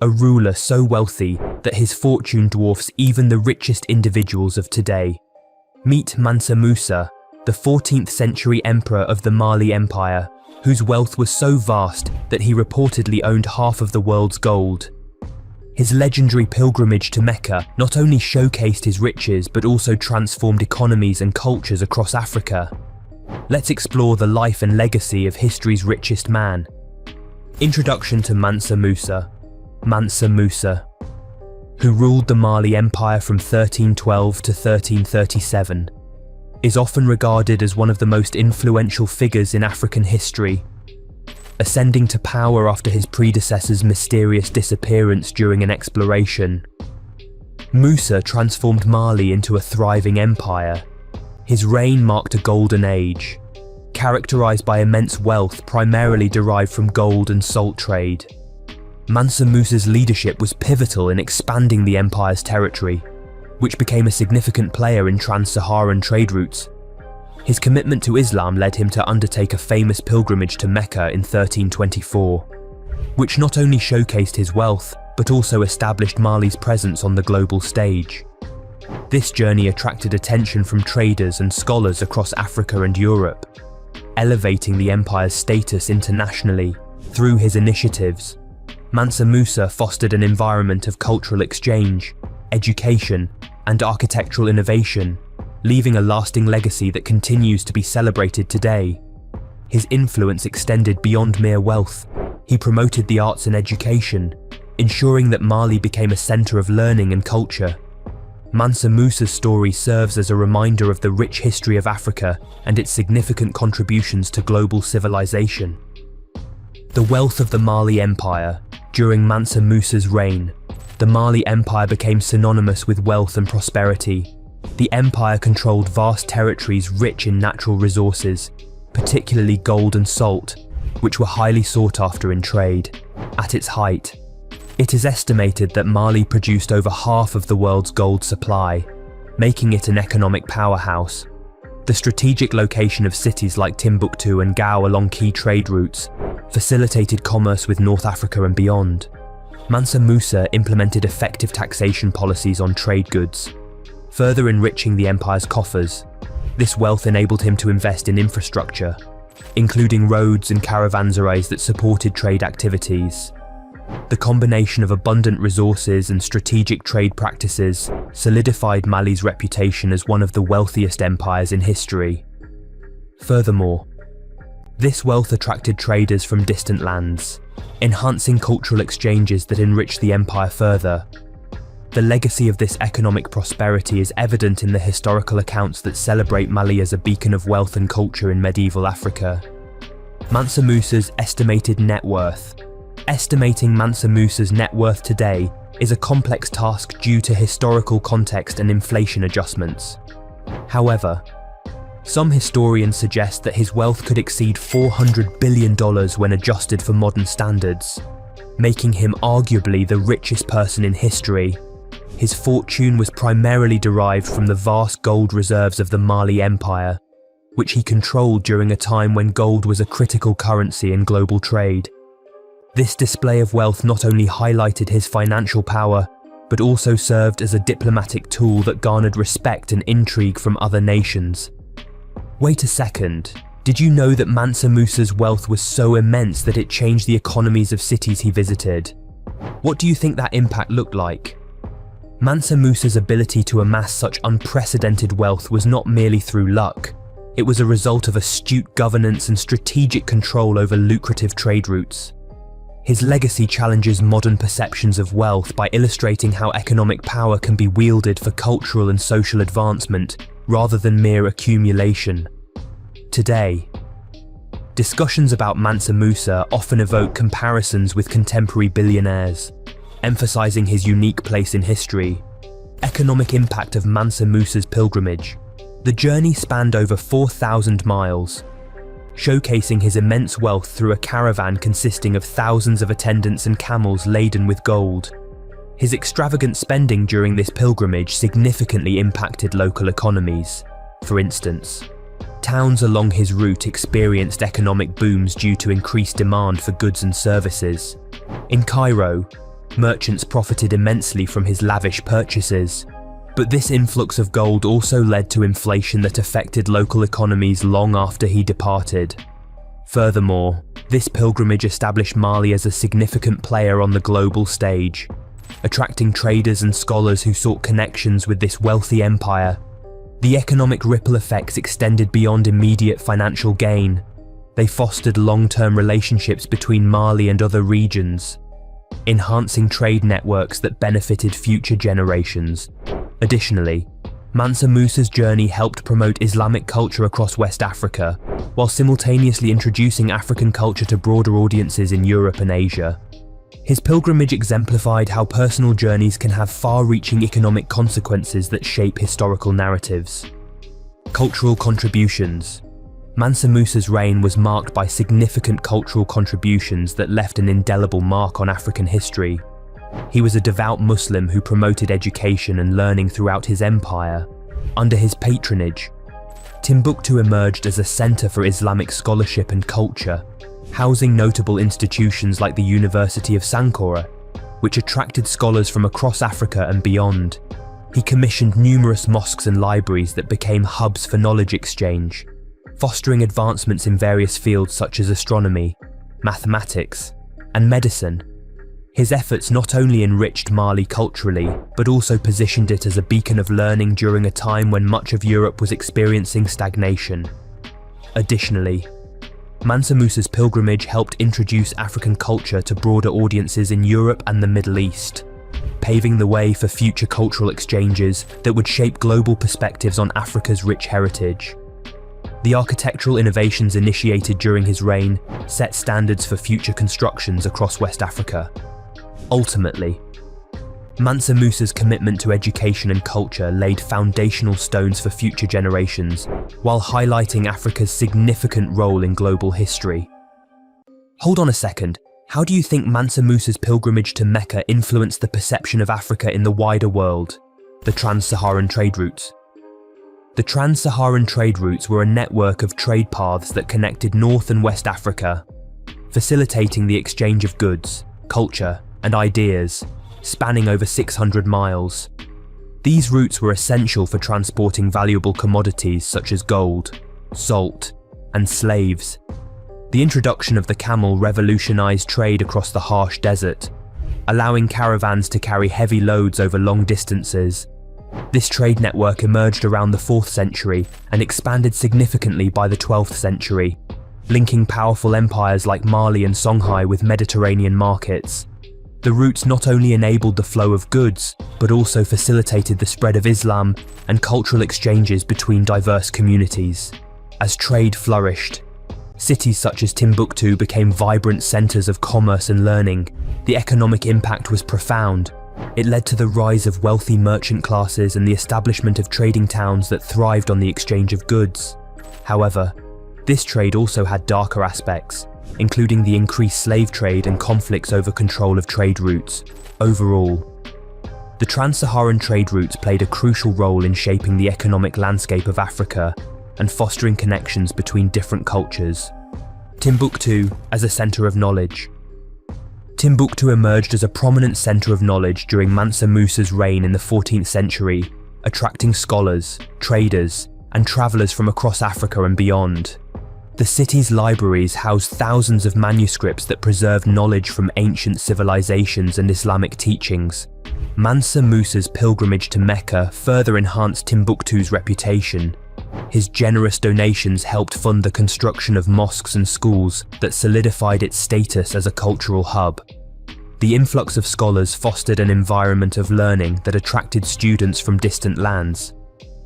a ruler so wealthy that his fortune dwarfs even the richest individuals of today. Meet Mansa Musa, the 14th century emperor of the Mali Empire, whose wealth was so vast that he reportedly owned half of the world's gold. His legendary pilgrimage to Mecca not only showcased his riches but also transformed economies and cultures across Africa. Let's explore the life and legacy of history's richest man. Introduction to Mansa Musa. Mansa Musa, who ruled the Mali Empire from 1312 to 1337, is often regarded as one of the most influential figures in African history, ascending to power after his predecessor's mysterious disappearance during an exploration. Musa transformed Mali into a thriving empire. His reign marked a golden age, characterized by immense wealth primarily derived from gold and salt trade. Mansa Musa's leadership was pivotal in expanding the empire's territory, which became a significant player in trans-Saharan trade routes. His commitment to Islam led him to undertake a famous pilgrimage to Mecca in 1324, which not only showcased his wealth, but also established Mali's presence on the global stage. This journey attracted attention from traders and scholars across Africa and Europe, elevating the empire's status internationally. Through his initiatives, Mansa Musa fostered an environment of cultural exchange, education, and architectural innovation, leaving a lasting legacy that continues to be celebrated today. His influence extended beyond mere wealth. He promoted the arts and education, ensuring that Mali became a center of learning and culture. Mansa Musa's story serves as a reminder of the rich history of Africa and its significant contributions to global civilization. The wealth of the Mali Empire. During Mansa Musa's reign, the Mali Empire became synonymous with wealth and prosperity. The empire controlled vast territories rich in natural resources, particularly gold and salt, which were highly sought after in trade. At its height, it is estimated that Mali produced over half of the world's gold supply, making it an economic powerhouse. The strategic location of cities like Timbuktu and Gao along key trade routes facilitated commerce with North Africa and beyond. Mansa Musa implemented effective taxation policies on trade goods, further enriching the empire's coffers. This wealth enabled him to invest in infrastructure, including roads and caravanserais that supported trade activities. The combination of abundant resources and strategic trade practices solidified Mali's reputation as one of the wealthiest empires in history. Furthermore, this wealth attracted traders from distant lands, enhancing cultural exchanges that enriched the empire further. The legacy of this economic prosperity is evident in the historical accounts that celebrate Mali as a beacon of wealth and culture in medieval Africa. Mansa Musa's estimated net worth. Estimating Mansa Musa's net worth today is a complex task due to historical context and inflation adjustments. However, some historians suggest that his wealth could exceed $400 billion when adjusted for modern standards, making him arguably the richest person in history. His fortune was primarily derived from the vast gold reserves of the Mali Empire, which he controlled during a time when gold was a critical currency in global trade. This display of wealth not only highlighted his financial power, but also served as a diplomatic tool that garnered respect and intrigue from other nations. Wait a second, did you know that Mansa Musa's wealth was so immense that it changed the economies of cities he visited? What do you think that impact looked like? Mansa Musa's ability to amass such unprecedented wealth was not merely through luck. It was a result of astute governance and strategic control over lucrative trade routes. His legacy challenges modern perceptions of wealth by illustrating how economic power can be wielded for cultural and social advancement, rather than mere accumulation. Today, discussions about Mansa Musa often evoke comparisons with contemporary billionaires, emphasizing his unique place in history. Economic impact of Mansa Musa's pilgrimage. The journey spanned over 4,000 miles, showcasing his immense wealth through a caravan consisting of thousands of attendants and camels laden with gold. His extravagant spending during this pilgrimage significantly impacted local economies. For instance, towns along his route experienced economic booms due to increased demand for goods and services. In Cairo, Merchants profited immensely from his lavish purchases. But this influx of gold also led to inflation that affected local economies long after he departed. Furthermore, this pilgrimage established Mali as a significant player on the global stage, attracting traders and scholars who sought connections with this wealthy empire. The economic ripple effects extended beyond immediate financial gain. They fostered long-term relationships between Mali and other regions, enhancing trade networks that benefited future generations. Additionally, Mansa Musa's journey helped promote Islamic culture across West Africa, while simultaneously introducing African culture to broader audiences in Europe and Asia. His pilgrimage exemplified how personal journeys can have far-reaching economic consequences that shape historical narratives. Cultural contributions. Mansa Musa's reign was marked by significant cultural contributions that left an indelible mark on African history. He was a devout Muslim who promoted education and learning throughout his empire. Under his patronage, Timbuktu emerged as a center for Islamic scholarship and culture, housing notable institutions like the University of Sankore, which attracted scholars from across Africa and beyond. He commissioned numerous mosques and libraries that became hubs for knowledge exchange, fostering advancements in various fields such as astronomy, mathematics, and medicine. His efforts not only enriched Mali culturally, but also positioned it as a beacon of learning during a time when much of Europe was experiencing stagnation. Additionally, Mansa Musa's pilgrimage helped introduce African culture to broader audiences in Europe and the Middle East, paving the way for future cultural exchanges that would shape global perspectives on Africa's rich heritage. The architectural innovations initiated during his reign set standards for future constructions across West Africa. Ultimately, Mansa Musa's commitment to education and culture laid foundational stones for future generations, while highlighting Africa's significant role in global history. Hold on a second, how do you think Mansa Musa's pilgrimage to Mecca influenced the perception of Africa in the wider world? The trans-Saharan trade routes. The trans-Saharan trade routes were a network of trade paths that connected North and West Africa, facilitating the exchange of goods, culture, and ideas, spanning over 600 miles. These routes were essential for transporting valuable commodities such as gold, salt, and slaves. The introduction of the camel revolutionized trade across the harsh desert, allowing caravans to carry heavy loads over long distances. This trade network emerged around the 4th century and expanded significantly by the 12th century, linking powerful empires like Mali and Songhai with Mediterranean markets. The routes not only enabled the flow of goods, but also facilitated the spread of Islam and cultural exchanges between diverse communities. As trade flourished, cities such as Timbuktu became vibrant centers of commerce and learning. The economic impact was profound. It led to the rise of wealthy merchant classes and the establishment of trading towns that thrived on the exchange of goods. However, this trade also had darker aspects, including the increased slave trade and conflicts over control of trade routes. Overall, the trans-Saharan trade routes played a crucial role in shaping the economic landscape of Africa and fostering connections between different cultures. Timbuktu as a center of knowledge. Timbuktu emerged as a prominent center of knowledge during Mansa Musa's reign in the 14th century, attracting scholars, traders, and travelers from across Africa and beyond. The city's libraries housed thousands of manuscripts that preserved knowledge from ancient civilizations and Islamic teachings. Mansa Musa's pilgrimage to Mecca further enhanced Timbuktu's reputation. His generous donations helped fund the construction of mosques and schools that solidified its status as a cultural hub. The influx of scholars fostered an environment of learning that attracted students from distant lands,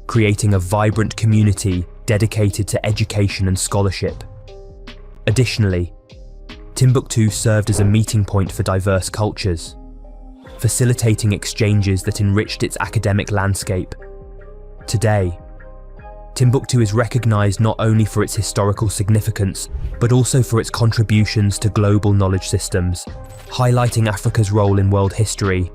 creating a vibrant community dedicated to education and scholarship. Additionally, Timbuktu served as a meeting point for diverse cultures, facilitating exchanges that enriched its academic landscape. Today, Timbuktu is recognized not only for its historical significance, but also for its contributions to global knowledge systems, highlighting Africa's role in world history.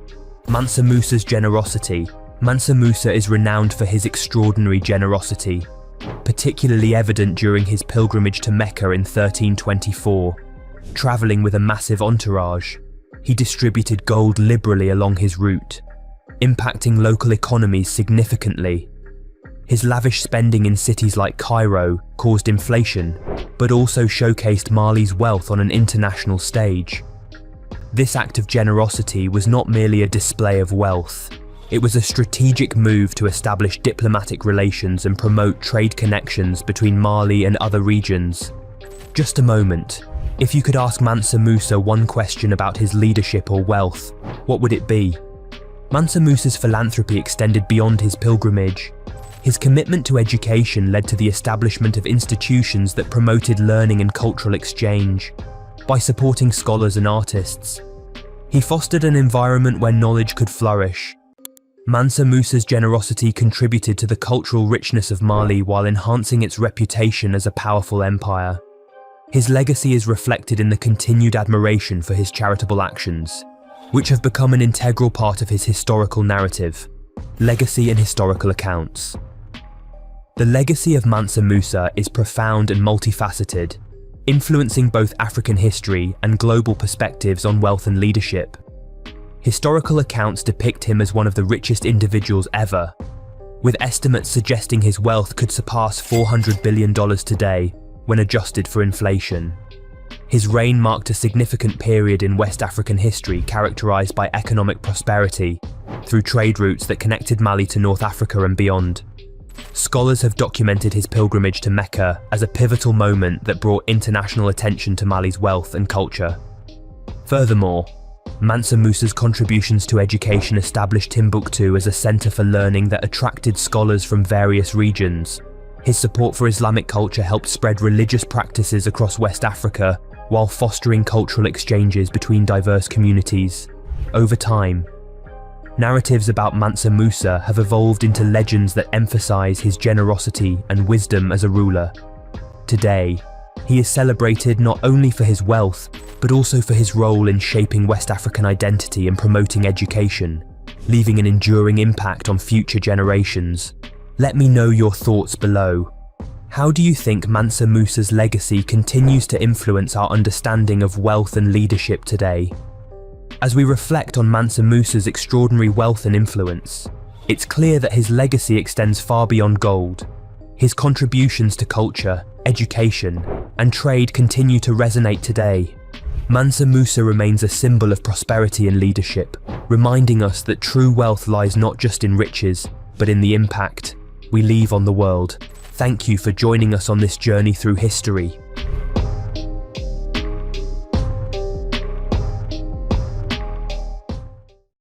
Mansa Musa's generosity. Mansa Musa is renowned for his extraordinary generosity, particularly evident during his pilgrimage to Mecca in 1324. Traveling with a massive entourage, He distributed gold liberally along his route, impacting local economies significantly. His lavish spending in cities like Cairo caused inflation, but also showcased Mali's wealth on an international stage. This act of generosity was not merely a display of wealth. It was a strategic move to establish diplomatic relations and promote trade connections between Mali and other regions. Just a moment. If you could ask Mansa Musa one question about his leadership or wealth, what would it be? Mansa Musa's philanthropy extended beyond his pilgrimage. His commitment to education led to the establishment of institutions that promoted learning and cultural exchange. By supporting scholars and artists, he fostered an environment where knowledge could flourish. Mansa Musa's generosity contributed to the cultural richness of Mali while enhancing its reputation as a powerful empire. His legacy is reflected in the continued admiration for his charitable actions, which have become an integral part of his historical narrative. Legacy and historical accounts. The legacy of Mansa Musa is profound and multifaceted, influencing both African history and global perspectives on wealth and leadership. Historical accounts depict him as one of the richest individuals ever, with estimates suggesting his wealth could surpass $400 billion today when adjusted for inflation. His reign marked a significant period in West African history characterized by economic prosperity through trade routes that connected Mali to North Africa and beyond. Scholars have documented his pilgrimage to Mecca as a pivotal moment that brought international attention to Mali's wealth and culture. Furthermore, Mansa Musa's contributions to education established Timbuktu as a center for learning that attracted scholars from various regions. His support for Islamic culture helped spread religious practices across West Africa while fostering cultural exchanges between diverse communities. Over time, narratives about Mansa Musa have evolved into legends that emphasize his generosity and wisdom as a ruler. Today, he is celebrated not only for his wealth, but also for his role in shaping West African identity and promoting education, leaving an enduring impact on future generations. Let me know your thoughts below. How do you think Mansa Musa's legacy continues to influence our understanding of wealth and leadership today? As we reflect on Mansa Musa's extraordinary wealth and influence, it's clear that his legacy extends far beyond gold. His contributions to culture, education, and trade continue to resonate today. Mansa Musa remains a symbol of prosperity and leadership, reminding us that true wealth lies not just in riches, but in the impact we leave on the world. Thank you for joining us on this journey through history.